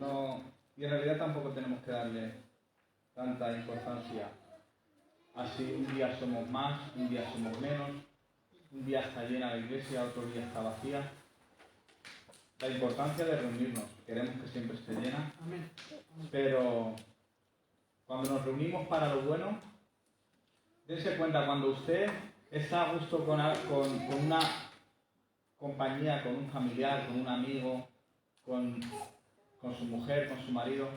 No, y en realidad tampoco tenemos que darle tanta importancia. Así un día somos más, un día somos menos, un día está llena la iglesia, otro día está vacía. La importancia de reunirnos, queremos que siempre esté llena, pero cuando nos reunimos para lo bueno, dense cuenta, cuando usted está a gusto con una compañía, con un familiar, con un amigo, con su mujer, con su marido,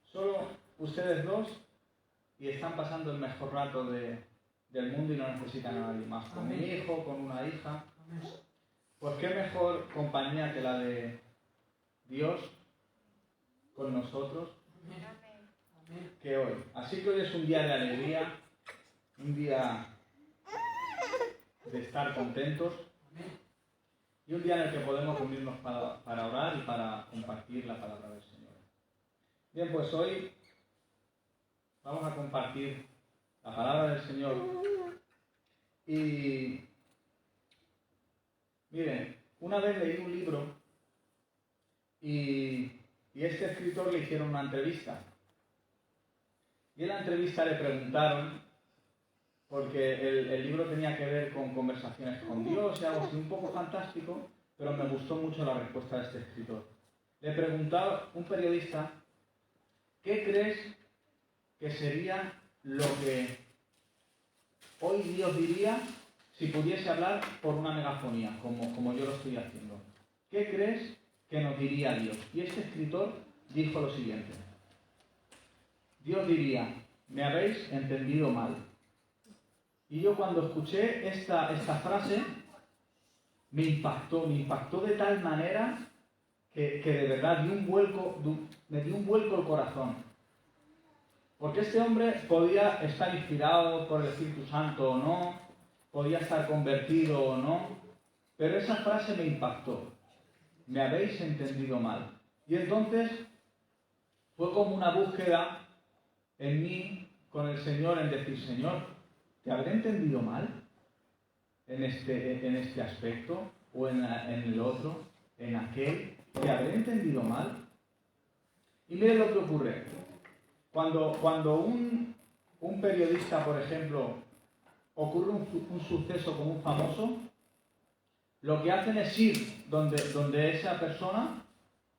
solo ustedes dos, y están pasando el mejor rato del mundo y no necesitan a nadie más. Con un hijo, con una hija. Pues qué mejor compañía que la de Dios con nosotros que hoy. Así que hoy es un día de alegría, un día de estar contentos y un día en el que podemos reunirnos para orar y para compartir la palabra del Señor. Bien, pues hoy vamos a compartir la palabra del Señor y miren, una vez leí un libro y este escritor le hicieron una entrevista. Y en la entrevista le preguntaron, porque el libro tenía que ver con conversaciones con Dios y algo así un poco fantástico, pero me gustó mucho la respuesta de este escritor. Le preguntaba un periodista, ¿qué crees que sería lo que hoy Dios diría si pudiese hablar por una megafonía, como yo lo estoy haciendo? ¿Qué crees que nos diría Dios? Y este escritor dijo lo siguiente. Dios diría, me habéis entendido mal. Y yo cuando escuché esta frase, me impactó de tal manera que de verdad me dio un vuelco el corazón. Porque este hombre podía estar inspirado por el Espíritu Santo o no, podía estar convertido o no, pero esa frase me impactó. Me habéis entendido mal. Y entonces fue como una búsqueda en mí con el Señor en decir, Señor, ¿te habré entendido mal en este aspecto? ¿O en el otro? ¿En aquel? ¿Te habré entendido mal? Y miren lo que ocurre. Cuando un periodista, por ejemplo, ocurre un suceso con un famoso, lo que hacen es ir donde esa persona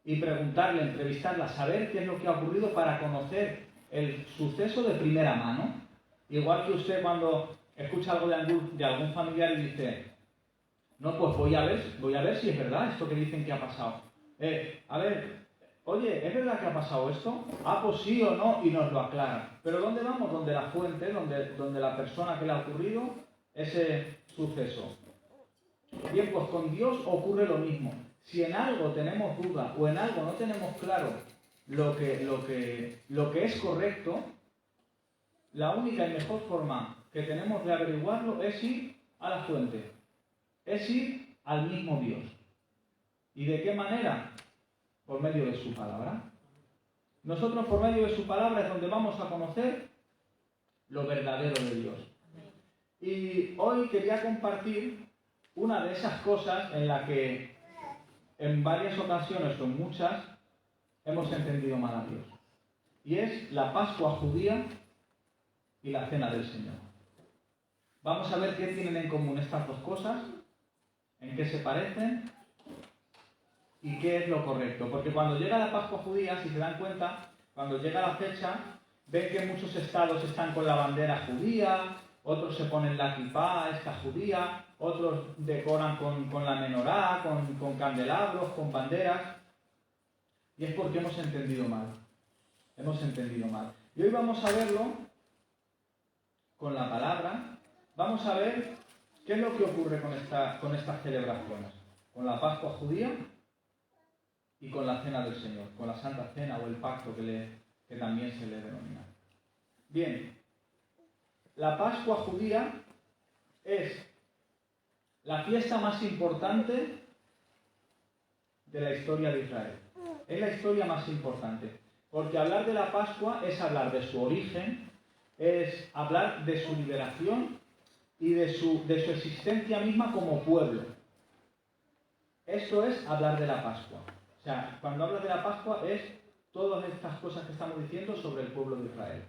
y preguntarle, entrevistarla, saber qué es lo que ha ocurrido para conocer el suceso de primera mano. Igual que usted cuando escucha algo de algún familiar y dice, no, pues voy a ver si es verdad esto que dicen que ha pasado. A ver, oye, ¿es verdad que ha pasado esto? Ah, pues sí o no, y nos lo aclara. Pero ¿dónde vamos? Donde la fuente, donde la persona que le ha ocurrido ese suceso. Bien, pues con Dios ocurre lo mismo. Si en algo tenemos duda o en algo no tenemos claro lo que es correcto, la única y mejor forma que tenemos de averiguarlo es ir a la fuente, es ir al mismo Dios. ¿Y de qué manera? Por medio de su palabra. Nosotros por medio de su palabra es donde vamos a conocer lo verdadero de Dios. Y hoy quería compartir una de esas cosas en la que en varias ocasiones o muchas hemos entendido mal a Dios. Y es la Pascua judía y la Cena del Señor. Vamos a ver qué tienen en común estas dos cosas, en qué se parecen y qué es lo correcto. Porque cuando llega la Pascua judía, si se dan cuenta, cuando llega la fecha, ven que muchos estados están con la bandera judía, otros se ponen la kipá, esta judía, otros decoran con la menorá, con candelabros, con banderas. Y es porque hemos entendido mal. Hemos entendido mal. Y hoy vamos a verlo con la palabra. Vamos a ver qué es lo que ocurre con estas celebraciones. Con la Pascua judía y con la Cena del Señor. Con la Santa Cena o el pacto que también se le denomina. Bien. La Pascua judía es la fiesta más importante de la historia de Israel. Es la historia más importante. Porque hablar de la Pascua es hablar de su origen, es hablar de su liberación y de su existencia misma como pueblo. Esto es hablar de la Pascua. O sea, cuando hablas de la Pascua es todas estas cosas que estamos diciendo sobre el pueblo de Israel.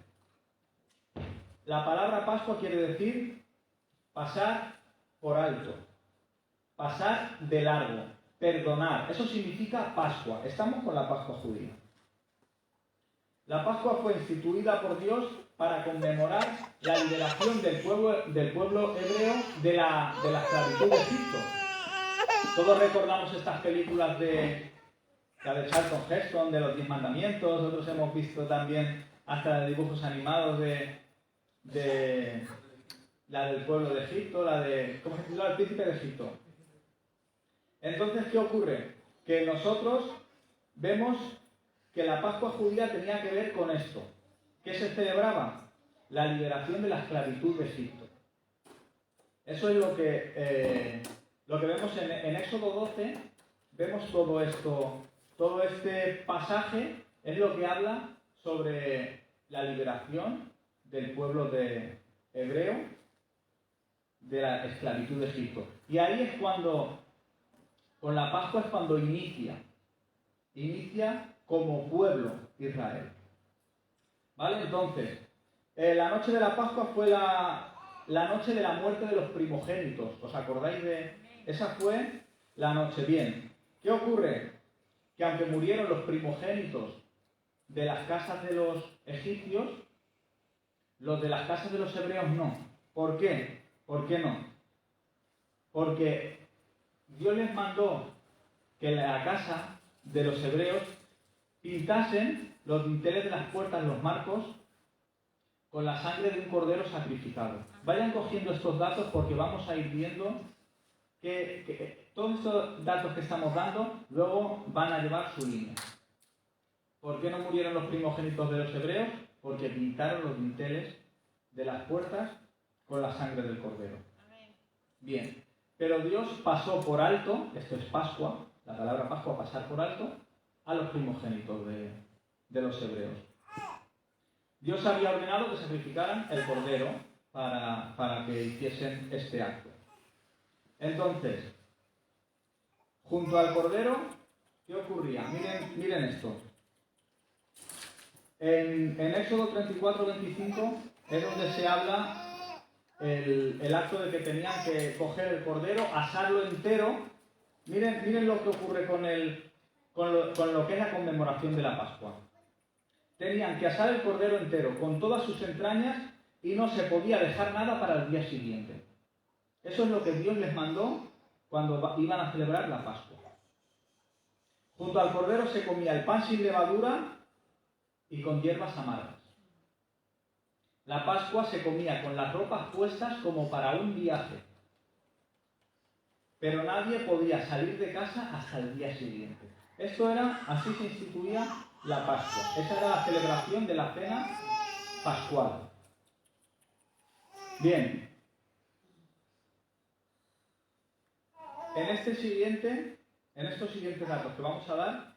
La palabra Pascua quiere decir pasar por alto, pasar de largo, perdonar. Eso significa Pascua. Estamos con la Pascua judía. La Pascua fue instituida por Dios para conmemorar la liberación del pueblo hebreo de la esclavitud de Egipto. Todos recordamos estas películas la de Charlton Heston, de los 10 mandamientos. Otros hemos visto también hasta dibujos animados de la del pueblo de Egipto, ¿cómo se titula? El príncipe de Egipto. Entonces, ¿qué ocurre? Que nosotros vemos que la Pascua judía tenía que ver con esto. ¿Qué se celebraba? La liberación de la esclavitud de Egipto. Eso es lo que vemos en Éxodo 12. Vemos todo esto, todo este pasaje es lo que habla sobre la liberación del pueblo hebreo de la esclavitud de Egipto. Y ahí es cuando, con la Pascua es cuando inicia como pueblo Israel. ¿Vale? Entonces, la noche de la Pascua fue la noche de la muerte de los primogénitos. ¿Os acordáis de...? Esa fue la noche. Bien. ¿Qué ocurre? Que aunque murieron los primogénitos de las casas de los egipcios, los de las casas de los hebreos no. ¿Por qué? ¿Por qué no? Porque Dios les mandó que en la casa de los hebreos pintasen los dinteles de las puertas, los marcos, con la sangre de un cordero sacrificado. Vayan cogiendo estos datos porque vamos a ir viendo que todos estos datos que estamos dando luego van a llevar su línea. ¿Por qué no murieron los primogénitos de los hebreos? Porque pintaron los dinteles de las puertas con la sangre del cordero. Bien, pero Dios pasó por alto, esto es Pascua, la palabra Pascua, pasar por alto, a los primogénitos de los hebreos. Dios había ordenado que sacrificaran el cordero para que hiciesen este acto. Entonces, junto al cordero, ¿qué ocurría? Miren esto. En Éxodo 34-25 es donde se habla el acto de que tenían que coger el cordero, asarlo entero. Miren lo que ocurre con lo que es la conmemoración de la Pascua. Tenían que asar el cordero entero, con todas sus entrañas, y no se podía dejar nada para el día siguiente. Eso es lo que Dios les mandó cuando iban a celebrar la Pascua. Junto al cordero se comía el pan sin levadura y con hierbas amargas. La Pascua se comía con las ropas puestas como para un viaje. Pero nadie podía salir de casa hasta el día siguiente. Así se instituía la Pascua. Esa era la celebración de la cena pascual. Bien. En estos siguientes datos que vamos a dar,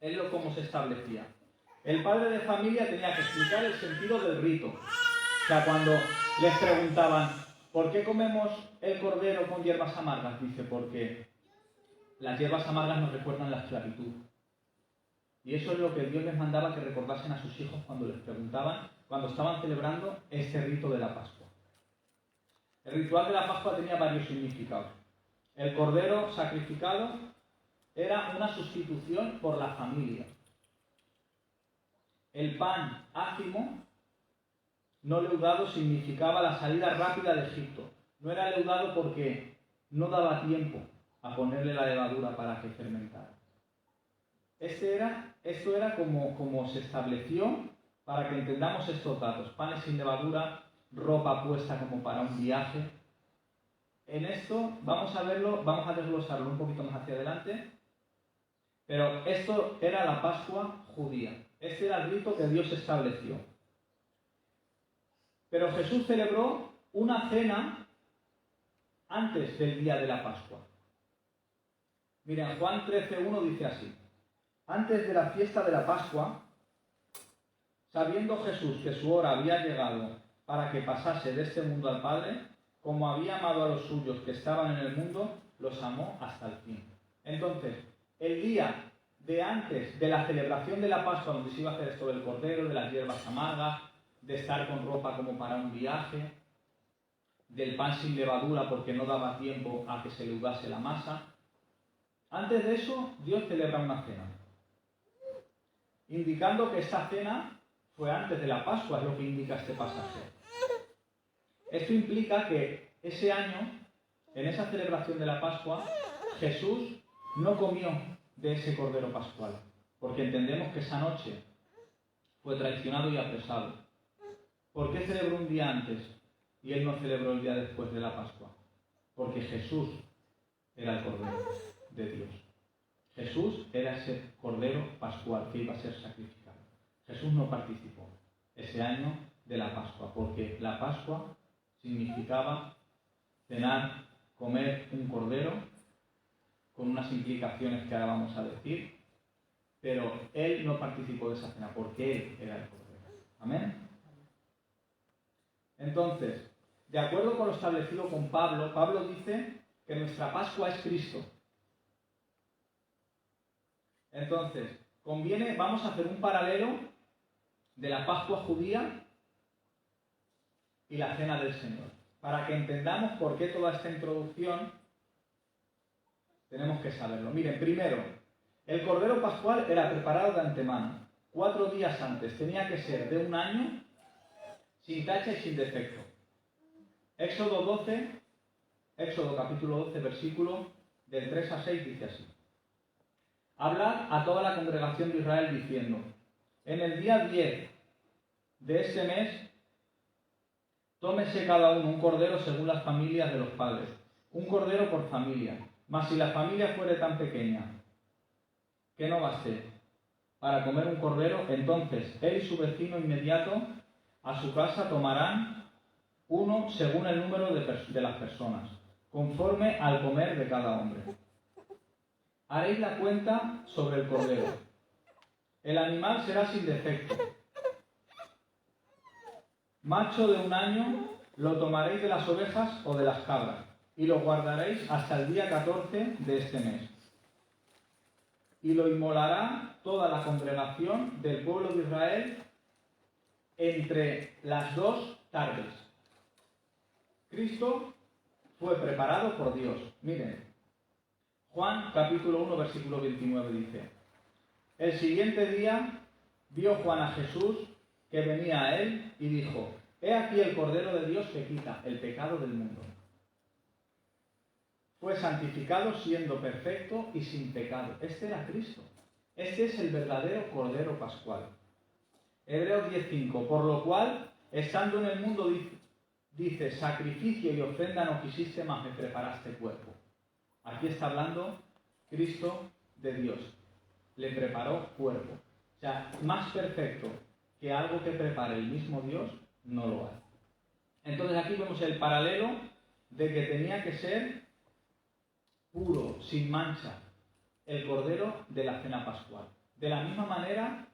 es cómo se establecía. El padre de familia tenía que explicar el sentido del rito. O sea, cuando les preguntaban, ¿por qué comemos el cordero con hierbas amargas? Dice, porque las hierbas amargas nos recuerdan la esclavitud. Y eso es lo que Dios les mandaba que recordasen a sus hijos cuando les preguntaban, cuando estaban celebrando este rito de la Pascua. El ritual de la Pascua tenía varios significados. El cordero sacrificado era una sustitución por la familia. El pan ácimo, no leudado, significaba la salida rápida de Egipto. No era leudado porque no daba tiempo a ponerle la levadura para que fermentara. Esto era como se estableció para que entendamos estos datos. Panes sin levadura, ropa puesta como para un viaje. En esto vamos a desglosarlo un poquito más hacia adelante. Pero esto era la Pascua judía. Este era el rito que Dios estableció. Pero Jesús celebró una cena antes del día de la Pascua. Miren, Juan 13:1 dice así. Antes de la fiesta de la Pascua, sabiendo Jesús que su hora había llegado para que pasase de este mundo al Padre, como había amado a los suyos que estaban en el mundo, los amó hasta el fin. Entonces, el día de antes de la celebración de la Pascua, donde se iba a hacer esto del cordero, de las hierbas amargas, de estar con ropa como para un viaje, del pan sin levadura porque no daba tiempo a que se leudase la masa. Antes de eso, Dios celebra una cena, indicando que esta cena fue antes de la Pascua, es lo que indica este pasaje. Esto implica que ese año, en esa celebración de la Pascua, Jesús no comió de ese cordero pascual, porque entendemos que esa noche fue traicionado y apresado. ¿Por qué celebró un día antes y él no celebró el día después de la Pascua? Porque Jesús era el cordero de Dios. Jesús era ese cordero pascual que iba a ser sacrificado. Jesús no participó ese año de la Pascua, porque la Pascua significaba cenar, comer un cordero, con unas implicaciones que ahora vamos a decir, pero él no participó de esa cena, porque él era el cordero. ¿Amén? Entonces, de acuerdo con lo establecido con Pablo, Pablo dice que nuestra Pascua es Cristo. Entonces, vamos a hacer un paralelo de la Pascua judía y la Cena del Señor, para que entendamos por qué toda esta introducción tenemos que saberlo. Miren, primero, el Cordero Pascual era preparado de antemano, 4 días antes, tenía que ser de un año, sin tacha y sin defecto. Éxodo capítulo 12, versículo del 3 a 6 dice así: Hablad a toda la congregación de Israel diciendo: en el día 10 de este mes, tómese cada uno un cordero según las familias de los padres, un cordero por familia. Mas si la familia fuere tan pequeña que no baste para comer un cordero, entonces él y su vecino inmediato a su casa tomarán uno según el número de las personas, conforme al comer de cada hombre. Haréis la cuenta sobre el cordero. El animal será sin defecto. Macho de un año lo tomaréis de las ovejas o de las cabras, y lo guardaréis hasta el día 14 de este mes. Y lo inmolará toda la congregación del pueblo de Israel entre las 2 tardes. Cristo fue preparado por Dios. Miren, Juan capítulo 1, versículo 29 dice: el siguiente día vio Juan a Jesús que venía a él y dijo: he aquí el Cordero de Dios que quita el pecado del mundo. Fue santificado siendo perfecto y sin pecado. Este era Cristo. Este es el verdadero Cordero Pascual. Hebreos 10:5: por lo cual, estando en el mundo, dice, sacrificio y ofrenda no quisiste, mas me preparaste cuerpo. Aquí está hablando Cristo de Dios. Le preparó cuerpo. O sea, más perfecto que algo que prepare el mismo Dios, no lo hay. Entonces aquí vemos el paralelo de que tenía que ser puro, sin mancha, el cordero de la cena pascual. De la misma manera,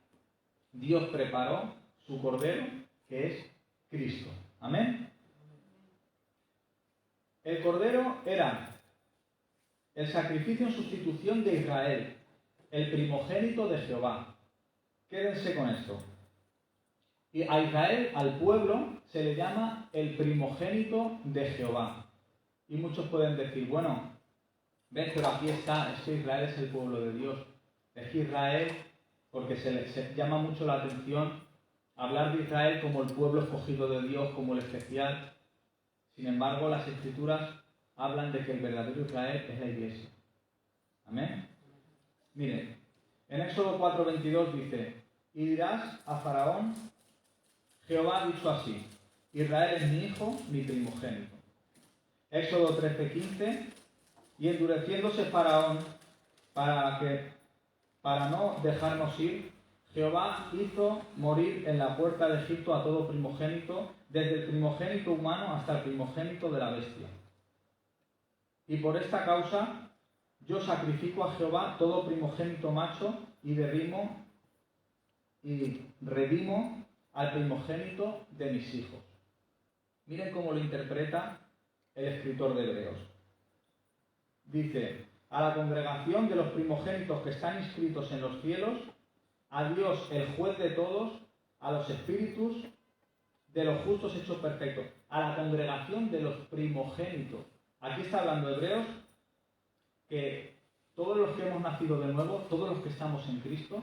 Dios preparó su cordero, que es Cristo. ¿Amén? El cordero era el sacrificio en sustitución de Israel, el primogénito de Jehová. Quédense con esto. Y a Israel, al pueblo, se le llama el primogénito de Jehová. Y muchos pueden decir, bueno, ven, pero aquí está, es que Israel es el pueblo de Dios. Es que Israel, porque se llama mucho la atención hablar de Israel como el pueblo escogido de Dios, como el especial. Sin embargo, las Escrituras hablan de que el verdadero Israel es la Iglesia. ¿Amén? Miren, en Éxodo 4:22 dice: y dirás a Faraón, Jehová ha dicho así, Israel es mi hijo, mi primogénito. Éxodo 13:15: y endureciéndose Faraón para no dejarnos ir, Jehová hizo morir en la puerta de Egipto a todo primogénito, desde el primogénito humano hasta el primogénito de la bestia. Y por esta causa yo sacrifico a Jehová todo primogénito macho y redimo al primogénito de mis hijos. Miren cómo lo interpreta el escritor de Hebreos. Dice: a la congregación de los primogénitos que están inscritos en los cielos, a Dios, el juez de todos, a los espíritus de los justos hechos perfectos, a la congregación de los primogénitos. Aquí está hablando Hebreos que todos los que hemos nacido de nuevo, todos los que estamos en Cristo,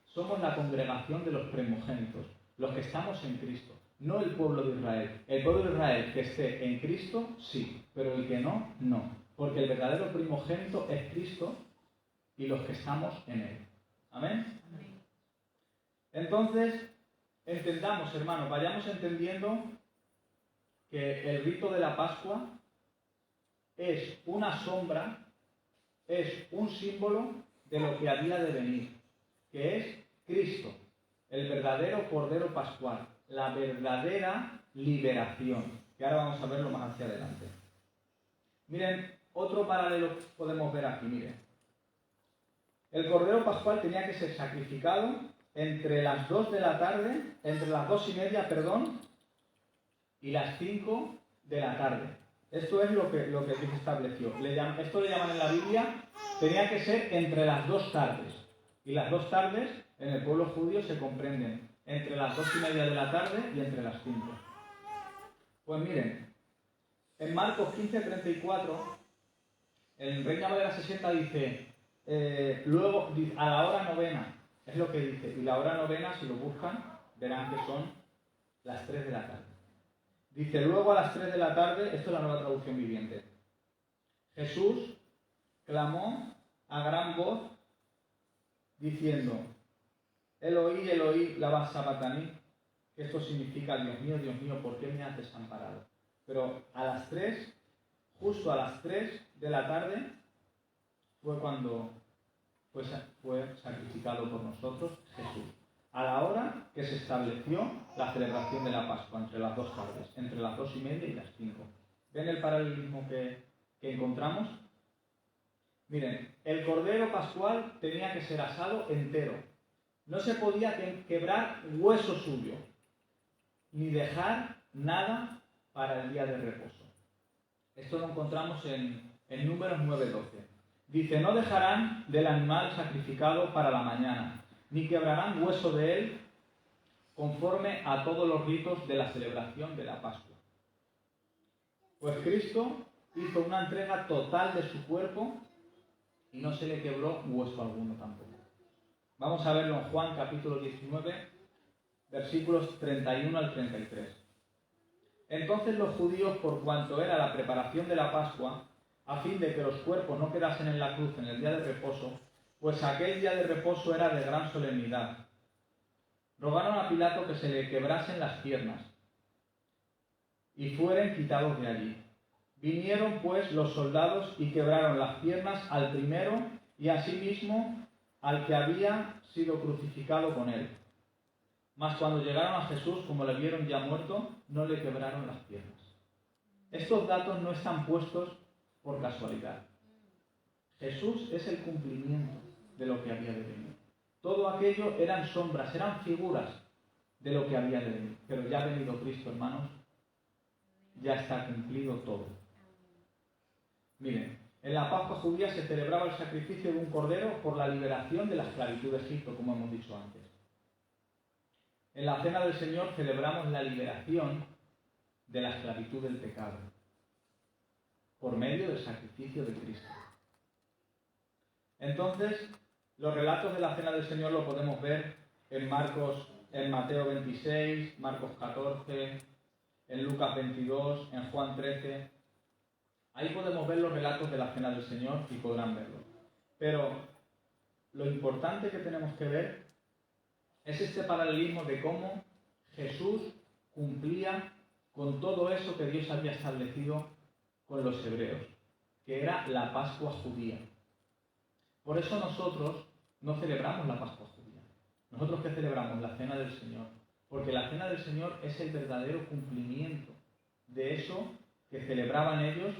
somos la congregación de los primogénitos, los que estamos en Cristo, no el pueblo de Israel. El pueblo de Israel que esté en Cristo, sí, pero el que no, no. Porque el verdadero primogénito es Cristo y los que estamos en Él. ¿Amén? Amén. Entonces, entendamos, hermanos, vayamos entendiendo que el rito de la Pascua es una sombra, es un símbolo de lo que había de venir, que es Cristo, el verdadero Cordero Pascual, la verdadera liberación, que ahora vamos a verlo más hacia adelante. Miren, otro paralelo podemos ver aquí, miren. El Cordero Pascual tenía que ser sacrificado entre las 2 de la tarde, entre las 2:30, perdón, y las 5 de la tarde. Esto es lo que Dios estableció. Esto le llaman en la Biblia, tenía que ser entre las 2 tardes. Y las 2 tardes en el pueblo judío se comprenden entre las 2:30 de la tarde y entre las 5. Pues miren, en Marcos 15:34, el Reina Valera 60 dice, luego a la hora novena, es lo que dice, y la hora novena, si lo buscan, verán que son las 3 de la tarde. Dice, luego a las 3 de la tarde, esto es la Nueva Traducción Viviente, Jesús clamó a gran voz diciendo, Eloí, Eloí, lama sabactani, que esto significa, Dios mío, ¿por qué me has desamparado? Pero a las 3, justo a las 3 de la tarde, fue cuando fue sacrificado por nosotros Jesús. A la hora que se estableció la celebración de la Pascua, entre las 2 tardes, entre las 2:30 y las 5. ¿Ven el paralelismo que encontramos? Miren, el Cordero Pascual tenía que ser asado entero. No se podía quebrar hueso suyo, ni dejar nada para el día de reposo. Esto lo encontramos en Números 9:12. Dice, no dejarán del animal sacrificado para la mañana, ni quebrarán hueso de él conforme a todos los ritos de la celebración de la Pascua. Pues Cristo hizo una entrega total de su cuerpo y no se le quebró hueso alguno tampoco. Vamos a verlo en Juan capítulo 19, versículos 31 al 33. Entonces los judíos, por cuanto era la preparación de la Pascua, a fin de que los cuerpos no quedasen en la cruz en el día de reposo, pues aquel día de reposo era de gran solemnidad, rogaron a Pilato que se le quebrasen las piernas y fueren quitados de allí. Vinieron pues los soldados y quebraron las piernas al primero y asimismo al que había sido crucificado con él. Mas cuando llegaron a Jesús, como le vieron ya muerto, no le quebraron las piernas. Estos datos no están puestos por casualidad. Jesús es el cumplimiento de lo que había de venir. Todo aquello eran sombras, eran figuras de lo que había de venir. Pero ya ha venido Cristo, hermanos. Ya está cumplido todo. Miren, en la Pascua judía se celebraba el sacrificio de un cordero por la liberación de la esclavitud de Egipto, como hemos dicho antes. En la Cena del Señor celebramos la liberación de la esclavitud del pecado por medio del sacrificio de Cristo. Entonces, los relatos de la Cena del Señor lo podemos ver en Mateo 26, Marcos 14, en Lucas 22, en Juan 13. Ahí podemos ver los relatos de la Cena del Señor y podrán verlo. Pero lo importante que tenemos que ver es este paralelismo de cómo Jesús cumplía con todo eso que Dios había establecido con los hebreos, que era la Pascua judía. Por eso nosotros no celebramos la Pascua judía. Nosotros ¿qué celebramos? La Cena del Señor. Porque la Cena del Señor es el verdadero cumplimiento de eso que celebraban ellos.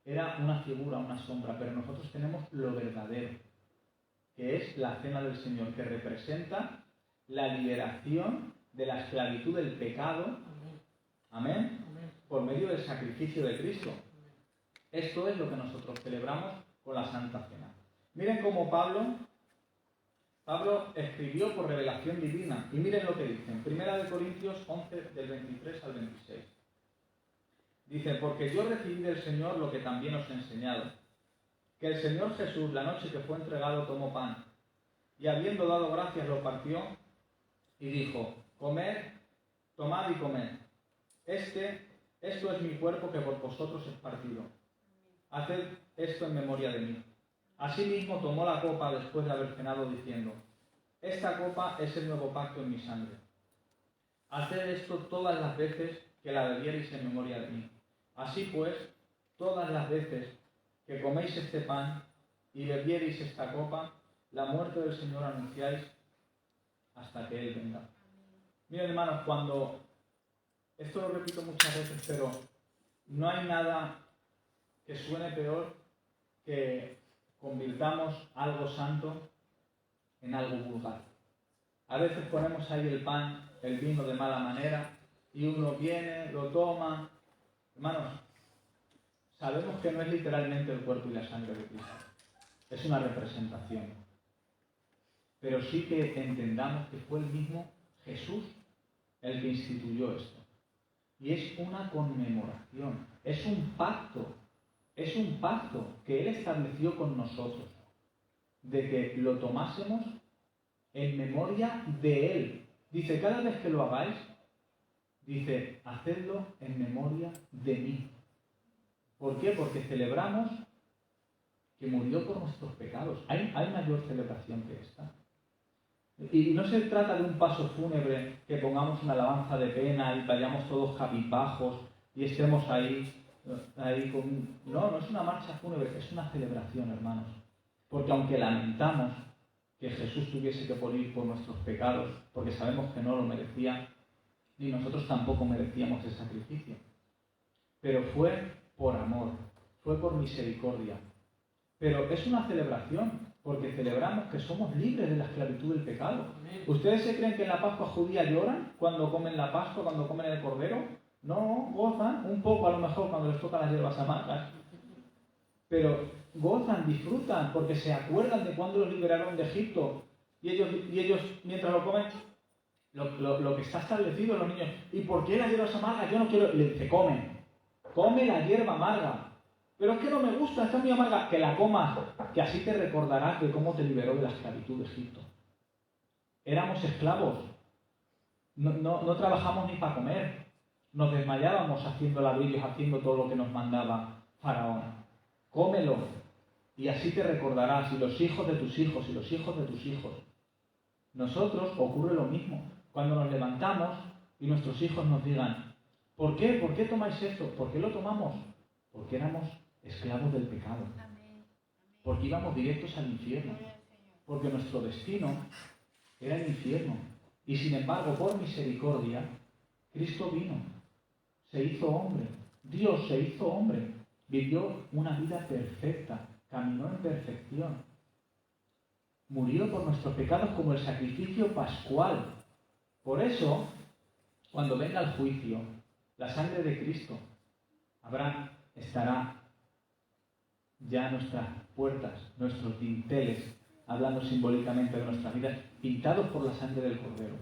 Era una figura, una sombra, pero nosotros tenemos lo verdadero, que es la Cena del Señor, que representa la liberación de la esclavitud del pecado. Amén. Por medio del sacrificio de Cristo. Esto es lo que nosotros celebramos con la Santa Cena. Miren cómo Pablo escribió por revelación divina. Y miren lo que dice en 1 Corintios 11, del 23 al 26. Dice, porque yo recibí del Señor lo que también os he enseñado, que el Señor Jesús, la noche que fue entregado, tomó pan, y habiendo dado gracias lo partió, y dijo, comed, tomad y comed. Esto es mi cuerpo que por vosotros es partido. Haced esto en memoria de mí. Asimismo tomó la copa después de haber cenado, diciendo, esta copa es el nuevo pacto en mi sangre. Haced esto todas las veces que la bebiereis en memoria de mí. Así pues, todas las veces que coméis este pan y bebiereis esta copa, la muerte del Señor anunciáis hasta que Él venga. Miren, hermanos, esto lo repito muchas veces, pero no hay nada que suene peor que convirtamos algo santo en algo vulgar. A veces ponemos ahí el pan, el vino de mala manera, y uno viene, lo toma. Hermanos, sabemos que no es literalmente el cuerpo y la sangre de Cristo. Es una representación. Pero sí que entendamos que fue el mismo Jesús el que instituyó esto. Y es una conmemoración, es un pacto que Él estableció con nosotros, de que lo tomásemos en memoria de Él. Dice, cada vez que lo hagáis, dice, hacedlo en memoria de mí. ¿Por qué? Porque celebramos que murió por nuestros pecados. ¿Hay mayor celebración que esta? Y no se trata de un paso fúnebre que pongamos una alabanza de pena y vayamos todos cabizbajos y estemos ahí con... No es una marcha fúnebre, es una celebración, hermanos. Porque aunque lamentamos que Jesús tuviese que morir por nuestros pecados, porque sabemos que no lo merecía, ni nosotros tampoco merecíamos el sacrificio. Pero fue por amor, fue por misericordia. Pero es una celebración, porque celebramos que somos libres de la esclavitud del pecado. ¿Ustedes se creen que en la Pascua judía lloran cuando comen la Pascua, cuando comen el Cordero? No, gozan, un poco a lo mejor cuando les tocan las hierbas amargas. Pero gozan, disfrutan, porque se acuerdan de cuando los liberaron de Egipto. Y ellos mientras lo comen, lo que está establecido en los niños. ¿Y por qué las hierbas amargas? Yo no quiero... Le dice, come la hierba amarga. Pero es que no me gusta, está muy amarga. Que la comas, que así te recordarás de cómo te liberó de la esclavitud de Egipto. Éramos esclavos. No trabajamos ni para comer. Nos desmayábamos haciendo ladrillos, haciendo todo lo que nos mandaba Faraón. Cómelo, y así te recordarás, y los hijos de tus hijos, y los hijos de tus hijos. Nosotros ocurre lo mismo. Cuando nos levantamos y nuestros hijos nos digan, ¿por qué? ¿Por qué tomáis esto? ¿Por qué lo tomamos? Porque éramos esclavos del pecado. Porque íbamos directos al infierno. Porque nuestro destino era el infierno. Y sin embargo, por misericordia, Cristo vino. Se hizo hombre. Dios se hizo hombre. Vivió una vida perfecta. Caminó en perfección. Murió por nuestros pecados como el sacrificio pascual. Por eso, cuando venga el juicio, la sangre de Cristo estará ya en nuestras puertas, nuestros dinteles, hablando simbólicamente de nuestras vidas, pintados por la sangre del Cordero.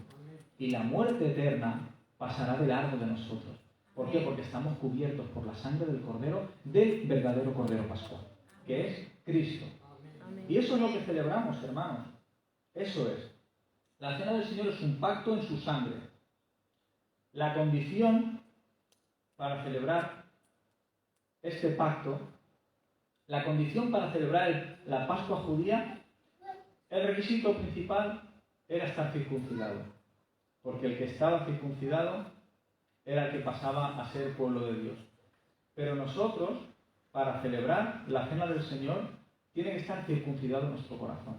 Y la muerte eterna pasará de largo de nosotros. ¿Por qué? Porque estamos cubiertos por la sangre del Cordero, del verdadero Cordero Pascual, que es Cristo. Y eso es lo que celebramos, hermanos. Eso es. La cena del Señor es un pacto en su sangre. La condición para celebrar este pacto, la condición para celebrar la Pascua judía, el requisito principal era estar circuncidado. Porque el que estaba circuncidado era el que pasaba a ser pueblo de Dios. Pero nosotros, para celebrar la cena del Señor, tiene que estar circuncidado nuestro corazón.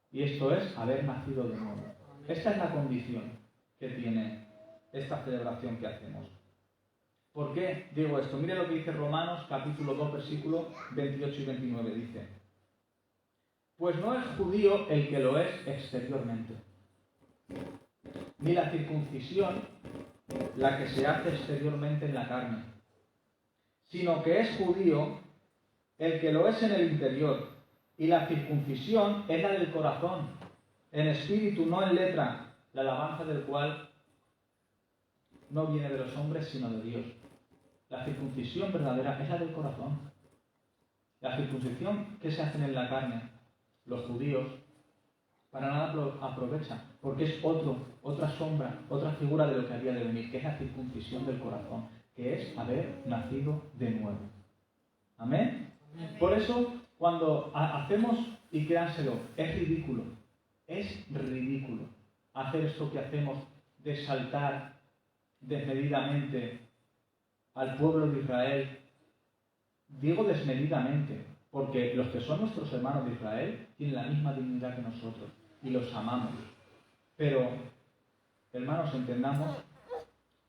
Y esto es haber nacido de nuevo. Esta es la condición que tiene esta celebración que hacemos. ¿Por qué digo esto? Mire lo que dice Romanos, capítulo 2, versículos 28 y 29. Dice, pues no es judío el que lo es exteriormente, ni la circuncisión la que se hace exteriormente en la carne, sino que es judío el que lo es en el interior. Y la circuncisión es la del corazón, en espíritu, no en letra, la alabanza del cual no viene de los hombres, sino de Dios. La circuncisión verdadera es la del corazón. La circuncisión que se hacen en la carne, los judíos, para nada aprovechan, porque es otra sombra, otra figura de lo que había de venir, que es la circuncisión del corazón, que es haber nacido de nuevo. ¿Amén? Por eso, cuando hacemos, y créanselo, es ridículo hacer esto que hacemos de exaltar desmedidamente al pueblo de Israel. Digo desmedidamente, porque los que son nuestros hermanos de Israel tienen la misma dignidad que nosotros y los amamos. Pero, hermanos, entendamos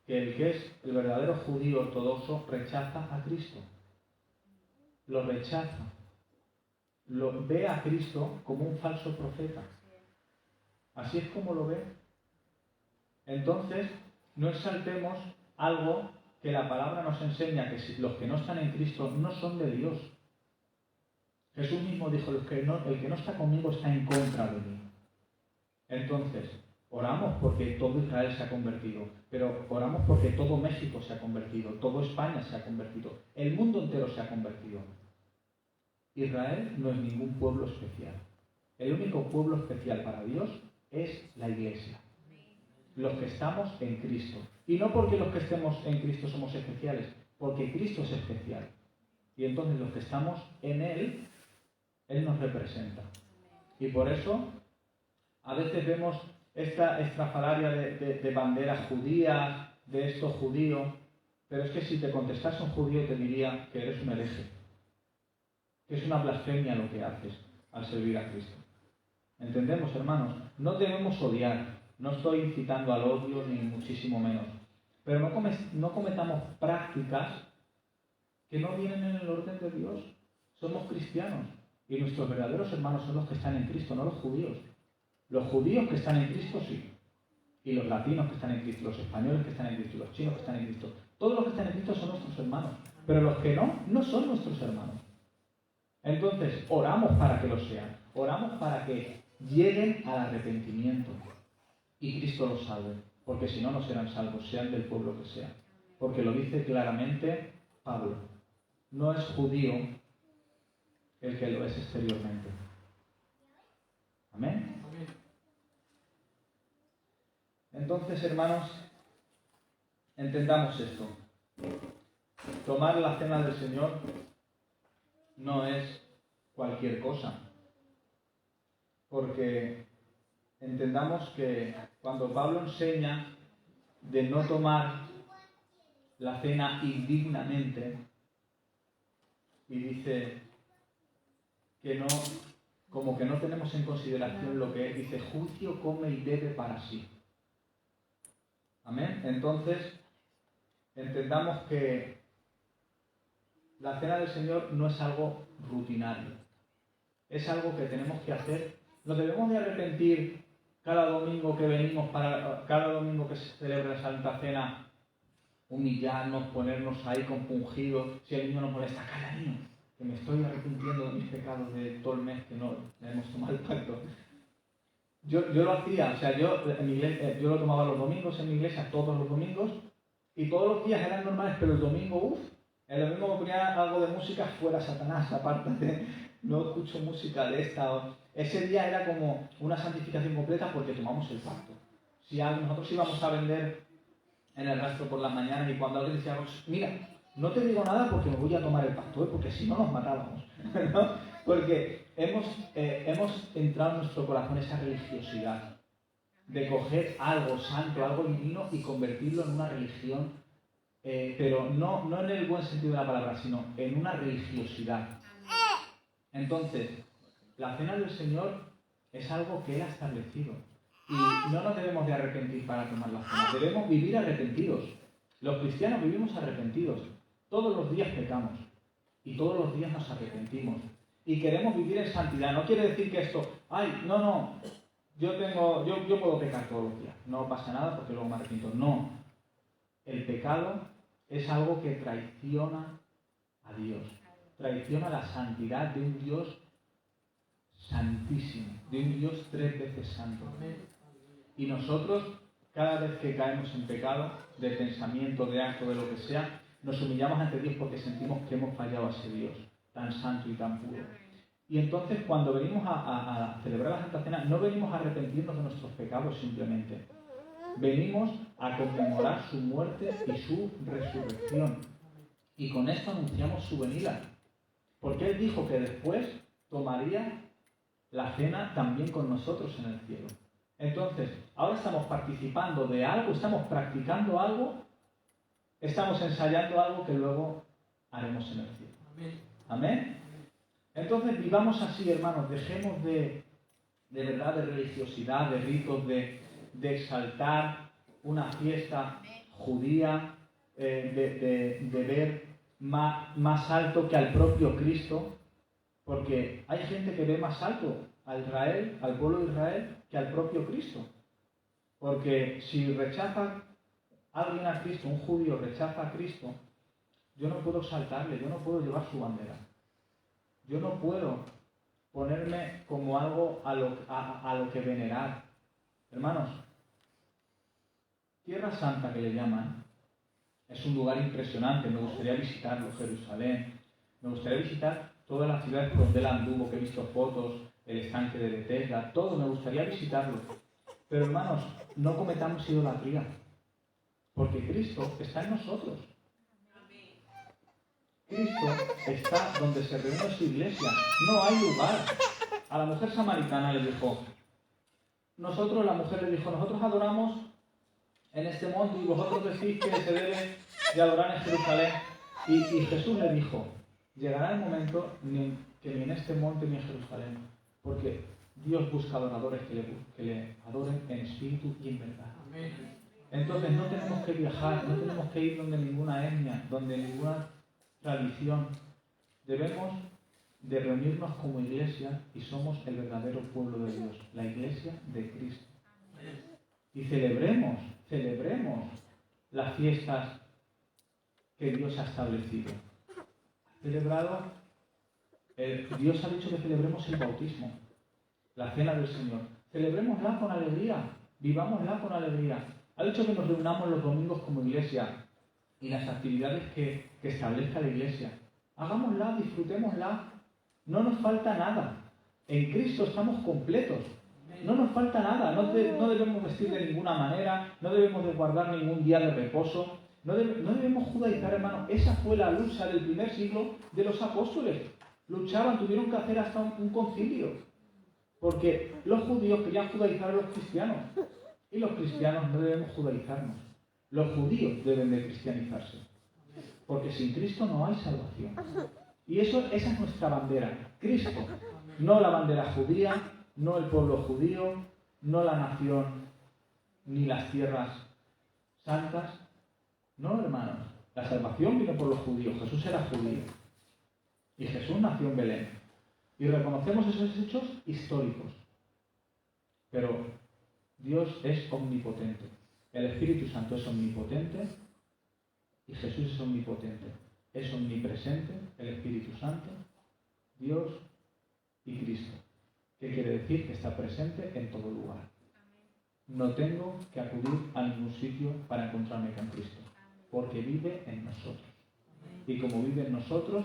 que el que es el verdadero judío ortodoxo rechaza a Cristo. Lo rechaza. Lo ve a Cristo como un falso profeta. Así es como lo ve. Entonces, no exaltemos algo que la palabra nos enseña, que los que no están en Cristo no son de Dios. Jesús mismo dijo, el que no está conmigo está en contra de mí. Entonces, oramos porque todo Israel se ha convertido, pero oramos porque todo México se ha convertido, todo España se ha convertido, el mundo entero se ha convertido. Israel no es ningún pueblo especial. El único pueblo especial para Dios es la Iglesia. Los que estamos en Cristo. Y no porque los que estemos en Cristo somos especiales, porque Cristo es especial. Y entonces los que estamos en Él, Él nos representa. Y por eso, a veces vemos esta estrafalaria de banderas judías, de esto judío, pero es que si te contestase un judío te diría que eres un hereje, que es una blasfemia lo que haces al servir a Cristo. ¿Entendemos, hermanos? No debemos odiar. No estoy incitando al odio, ni muchísimo menos. Pero no cometamos prácticas que no vienen en el orden de Dios. Somos cristianos. Y nuestros verdaderos hermanos son los que están en Cristo, no los judíos. Los judíos que están en Cristo, sí. Y los latinos que están en Cristo, los españoles que están en Cristo, los chinos que están en Cristo. Todos los que están en Cristo son nuestros hermanos. Pero los que no son nuestros hermanos. Entonces, oramos para que lo sean. Oramos para que lleguen al arrepentimiento. Y Cristo los salve, porque si no, no serán salvos, sean del pueblo que sea. Porque lo dice claramente Pablo. No es judío el que lo es exteriormente. ¿Amén? Entonces, hermanos, entendamos esto. Tomar la cena del Señor no es cualquier cosa. Porque entendamos que cuando Pablo enseña de no tomar la cena indignamente y dice que no, como que no tenemos en consideración lo que es, dice juicio come y bebe para sí. Amén. Entonces, entendamos que la cena del Señor no es algo rutinario, es algo que tenemos que hacer. Nos debemos de arrepentir cada domingo que venimos, cada domingo que se celebra la Santa Cena, humillarnos, ponernos ahí compungidos. Si el niño nos molesta, calla niño, que me estoy arrepintiendo de mis pecados de todo el mes que no hemos tomado el pacto. Yo lo hacía, o sea, yo en mi iglesia, yo lo tomaba los domingos en mi iglesia, todos los domingos, y todos los días eran normales, pero el domingo, el domingo me ponía algo de música, fuera Satanás, apártate, no escucho música de esta. Ese día era como una santificación completa porque tomamos el pacto. Si nosotros íbamos a vender en el rastro por las mañanas y cuando alguien decía, mira, no te digo nada porque me voy a tomar el pacto, porque si no nos matábamos. ¿No? Porque hemos entrado en nuestro corazón esa religiosidad de coger algo santo, algo divino y convertirlo en una religión, pero no en el buen sentido de la palabra, sino en una religiosidad. Entonces, la cena del Señor es algo que Él ha establecido. Y no nos debemos de arrepentir para tomar la cena. Debemos vivir arrepentidos. Los cristianos vivimos arrepentidos. Todos los días pecamos. Y todos los días nos arrepentimos. Y queremos vivir en santidad. No quiere decir que esto, yo puedo pecar todos los días. No pasa nada porque luego me arrepiento. No. El pecado es algo que traiciona a Dios. traiciona la santidad de un Dios santísimo, de un Dios 3 veces santo. Y nosotros, cada vez que caemos en pecado, de pensamiento, de acto, de lo que sea, nos humillamos ante Dios porque sentimos que hemos fallado a ese Dios tan santo y tan puro. Y entonces, cuando venimos a celebrar la Santa Cena, no venimos a arrepentirnos de nuestros pecados simplemente. Venimos a conmemorar su muerte y su resurrección. Y con esto anunciamos su venida. Porque Él dijo que después tomaría la cena también con nosotros en el cielo. Entonces, ahora estamos participando de algo, estamos practicando algo, estamos ensayando algo que luego haremos en el cielo. Amén. Entonces, vivamos así, hermanos, dejemos de verdad de religiosidad, de ritos, de exaltar una fiesta judía, de ver más alto que al propio Cristo, porque hay gente que ve más alto a Israel, al pueblo de Israel, que al propio Cristo. Porque si rechaza alguien a Cristo, un judío rechaza a Cristo, yo no puedo exaltarle, yo no puedo llevar su bandera. Yo no puedo ponerme como algo a lo que venerar. Hermanos, Tierra Santa, que le llaman, es un lugar impresionante. Me gustaría visitarlo, Jerusalén. Me gustaría visitar todas las ciudades por donde él anduvo, que he visto fotos, el estanque de Bethesda, todo. Me gustaría visitarlo. Pero, hermanos, no cometamos idolatría, porque Cristo está en nosotros. Cristo está donde se reúne su iglesia. No hay lugar. A la mujer samaritana le dijo, la mujer le dijo, nosotros adoramos en este monte y vosotros decís que se debe de adorar en Jerusalén. Y Jesús le dijo, llegará el momento que ni en este monte ni en Jerusalén, porque Dios busca adoradores que le adoren en espíritu y en verdad. Entonces no tenemos que viajar, no tenemos que ir donde ninguna etnia, donde ninguna tradición. Debemos de reunirnos como iglesia y somos el verdadero pueblo de Dios, la iglesia de Cristo. Y celebremos las fiestas que Dios ha establecido. Dios ha dicho que celebremos el bautismo, la cena del Señor. Celebrémosla con alegría, vivámosla con alegría. Ha dicho que nos reunamos los domingos como iglesia y las actividades que establezca la iglesia. Hagámosla, disfrutémosla. No nos falta nada. En Cristo estamos completos. No nos falta nada. No debemos vestir de ninguna manera. No debemos de guardar ningún día de reposo. No debemos judaizar, hermano. Esa fue la lucha del primer siglo de los apóstoles. Luchaban, tuvieron que hacer hasta un concilio. Porque los judíos querían judaizar a los cristianos. Y los cristianos no debemos judaizarnos. Los judíos deben de cristianizarse. Porque sin Cristo no hay salvación. Y esa es nuestra bandera. Cristo. No la bandera judía, no el pueblo judío, no la nación, ni las tierras santas. No, hermanos. La salvación vino por los judíos. Jesús era judío. Y Jesús nació en Belén. Y reconocemos esos hechos históricos. Pero Dios es omnipotente. El Espíritu Santo es omnipotente y Jesús es omnipotente. Es omnipresente el Espíritu Santo, Dios y Cristo. ¿Qué quiere decir? Que está presente en todo lugar. No tengo que acudir a ningún sitio para encontrarme con Cristo, porque vive en nosotros. Y como vive en nosotros,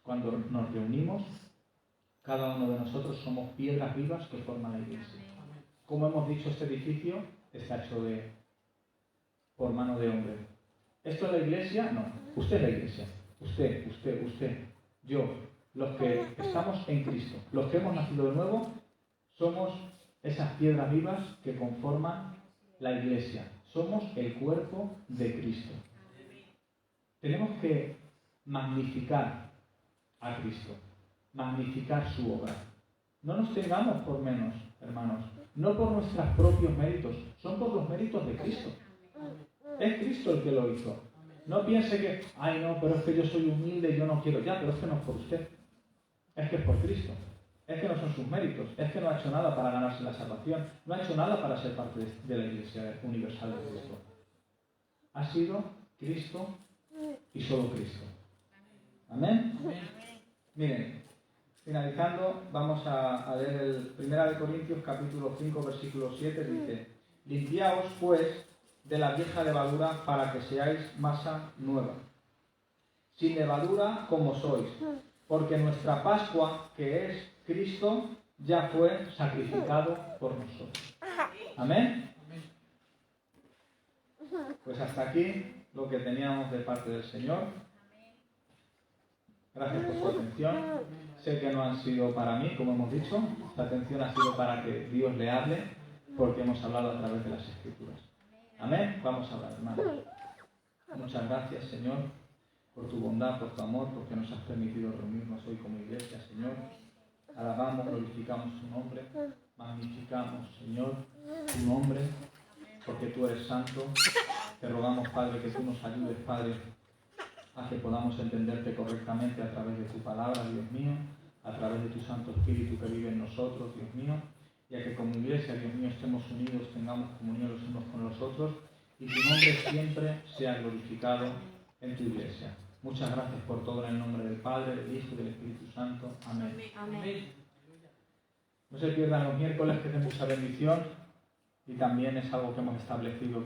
cuando nos reunimos, cada uno de nosotros somos piedras vivas que forman la iglesia. Como hemos dicho, este edificio está hecho por mano de hombre. ¿Esto es la iglesia? No. Usted es la iglesia. Usted, yo, los que estamos en Cristo, los que hemos nacido de nuevo, somos esas piedras vivas que conforman la iglesia. Somos el cuerpo de Cristo. Tenemos que magnificar a Cristo, magnificar su obra. No nos tengamos por menos, hermanos, no por nuestros propios méritos, son por los méritos de Cristo. Es Cristo el que lo hizo. No piense que, ay no, pero es que yo soy humilde y yo no quiero. Ya, pero es que no es por usted. Es que es por Cristo. Es que no son sus méritos. Es que no ha hecho nada para ganarse la salvación. No ha hecho nada para ser parte de la Iglesia universal de Cristo. Ha sido Cristo y solo Cristo. Amén. Miren, finalizando, vamos a leer el 1 Corintios capítulo 5, versículo 7, dice: limpiaos, pues, de la vieja levadura para que seáis masa nueva, sin levadura como sois, porque nuestra Pascua, que es Cristo, ya fue sacrificado por nosotros. ¿Amén? Pues hasta aquí lo que teníamos de parte del Señor. Gracias por su atención. Sé que no han sido para mí, como hemos dicho. Esta atención ha sido para que Dios le hable, porque hemos hablado a través de las Escrituras. Amén. Vamos a hablar, hermanos. Muchas gracias, Señor, por tu bondad, por tu amor, porque nos has permitido reunirnos hoy como iglesia, Señor. Alabamos, glorificamos tu nombre, magnificamos, Señor, tu nombre, porque tú eres santo. Te rogamos, Padre, que tú nos ayudes, Padre, a que podamos entenderte correctamente a través de tu palabra, Dios mío, a través de tu Santo Espíritu que vive en nosotros, Dios mío, y a que como iglesia, Dios mío, estemos unidos, tengamos comunión los unos con los otros, y tu nombre siempre sea glorificado en tu iglesia. Muchas gracias por todo en el nombre del Padre, del Hijo y del Espíritu Santo. Amén. Amén. No se pierdan los miércoles, que es de mucha bendición, y también es algo que hemos establecido